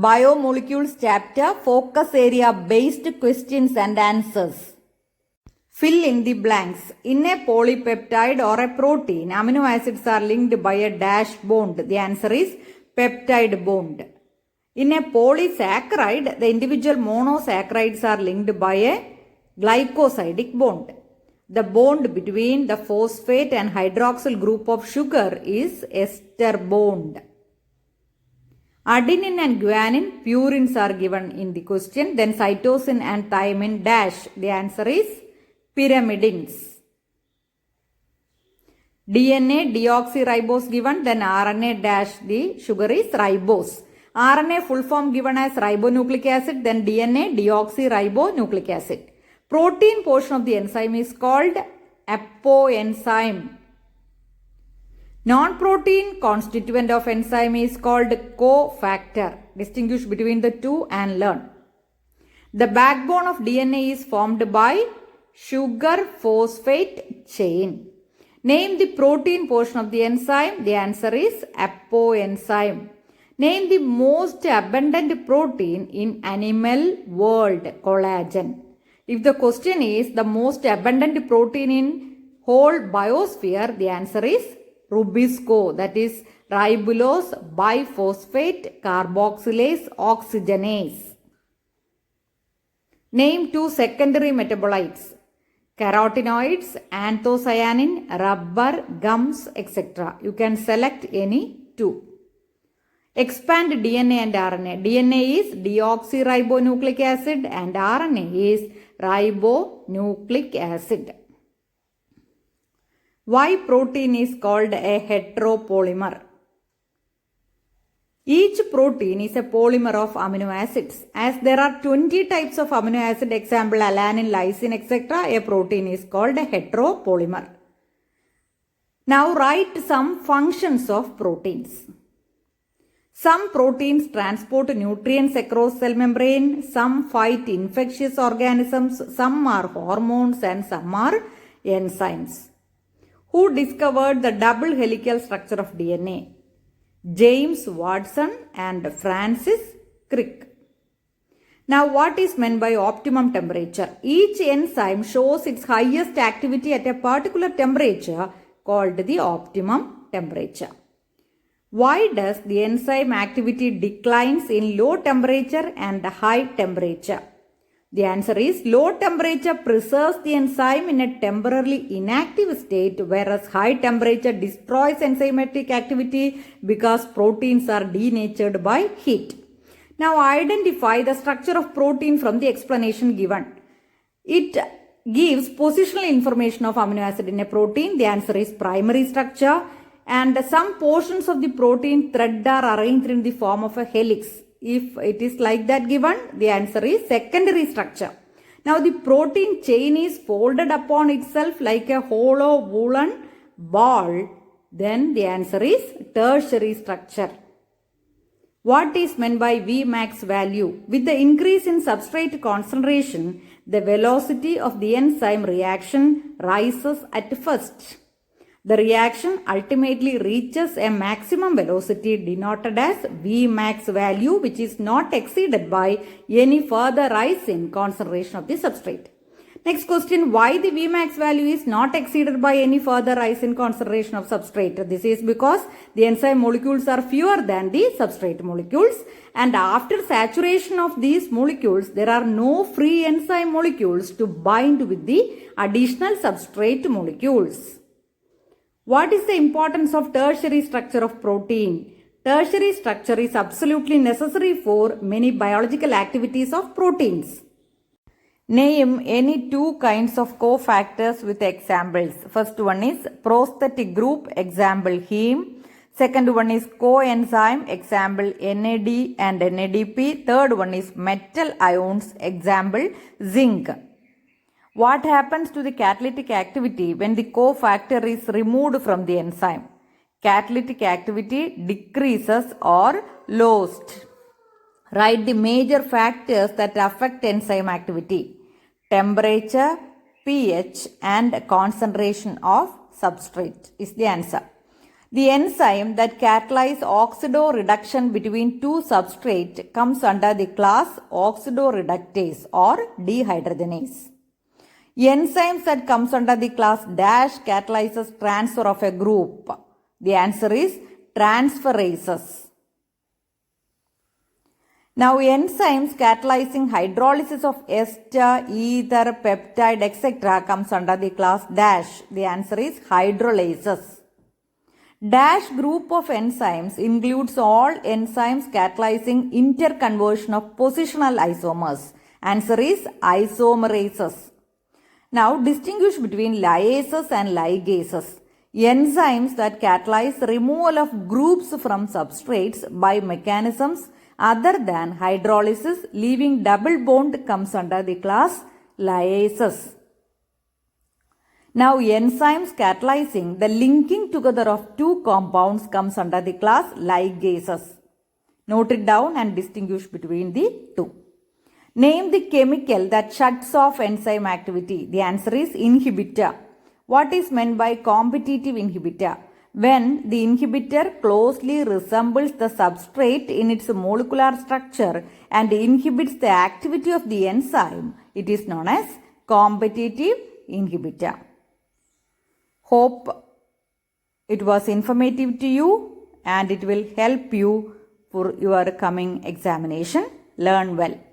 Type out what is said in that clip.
Biomolecules chapter, focus area based questions and answers. Fill in the blanks. In a polypeptide or a protein, amino acids are linked by a dash bond. The answer is peptide bond. In a polysaccharide, the individual monosaccharides are linked by a glycosidic bond. The bond between the phosphate and hydroxyl group of sugar is ester bond. Adenine and guanine, purines are given in the question. Then cytosine and thymine dash. The answer is pyrimidines. DNA deoxyribose given. Then RNA dash. The sugar is ribose. RNA full form given as ribonucleic acid. Then DNA deoxyribonucleic acid. Protein portion of the enzyme is called apoenzyme. Non-protein constituent of enzyme is called cofactor. Distinguish between the two and learn. The backbone of DNA is formed by sugar phosphate chain. Name the protein portion of the enzyme. The answer is apoenzyme. Name the most abundant protein in animal world. Collagen. If the question is the most abundant protein in whole biosphere, the answer is Rubisco, that is ribulose biphosphate carboxylase oxygenase. Name two secondary metabolites: carotenoids, anthocyanin, rubber, gums, etc. You can select any two. Expand DNA and RNA. DNA is deoxyribonucleic acid and RNA is ribonucleic acid. Why protein is called a heteropolymer? Each protein is a polymer of amino acids. As there are 20 types of amino acid, example alanine, lysine, etc., a protein is called a heteropolymer. Now write some functions of proteins. Some proteins transport nutrients across cell membrane, some fight infectious organisms, some are hormones and some are enzymes. Who discovered the double helical structure of DNA? James Watson and Francis Crick. Now what is meant by optimum temperature? Each enzyme shows its highest activity at a particular temperature called the optimum temperature. Why does the enzyme activity declines in low temperature and high temperature? The answer is low temperature preserves the enzyme in a temporarily inactive state, whereas high temperature destroys enzymatic activity because proteins are denatured by heat. Now identify the structure of protein from the explanation given. It gives positional information of amino acid in a protein. The answer is primary structure. And some portions of the protein thread are arranged in the form of a helix. If it is like that given, the answer is secondary structure. Now the protein chain is folded upon itself like a hollow woolen ball. Then the answer is tertiary structure. What is meant by Vmax value? With the increase in substrate concentration, the velocity of the enzyme reaction rises at first. The reaction ultimately reaches a maximum velocity denoted as Vmax value, which is not exceeded by any further rise in concentration of the substrate. Next question, why the Vmax value is not exceeded by any further rise in concentration of substrate? This is because the enzyme molecules are fewer than the substrate molecules, and after saturation of these molecules, there are no free enzyme molecules to bind with the additional substrate molecules. What is the importance of tertiary structure of protein? Tertiary structure is absolutely necessary for many biological activities of proteins. Name any two kinds of cofactors with examples. First one is prosthetic group, example heme. Second one is coenzyme, example NAD and NADP. Third one is metal ions, example zinc. What happens to the catalytic activity when the cofactor is removed from the enzyme? Catalytic activity decreases or lost. Write the major factors that affect enzyme activity: temperature, pH and concentration of substrate is the answer. The enzyme that catalyzes oxidoreduction between two substrates comes under the class oxidoreductase or dehydrogenase. Enzymes that comes under the class dash catalyzes transfer of a group. The answer is transferases. Now, enzymes catalyzing hydrolysis of ester, ether, peptide, etc. comes under the class dash. The answer is hydrolases. Dash group of enzymes includes all enzymes catalyzing interconversion of positional isomers. Answer is isomerases. Now, distinguish between lyases and ligases. Enzymes that catalyze removal of groups from substrates by mechanisms other than hydrolysis, leaving double bond, comes under the class lyases. Now, enzymes catalyzing the linking together of two compounds comes under the class ligases. Note it down and distinguish between the two. Name the chemical that shuts off enzyme activity. The answer is inhibitor. What is meant by competitive inhibitor? When the inhibitor closely resembles the substrate in its molecular structure and inhibits the activity of the enzyme, it is known as competitive inhibitor. Hope it was informative to you and it will help you for your coming examination. Learn well.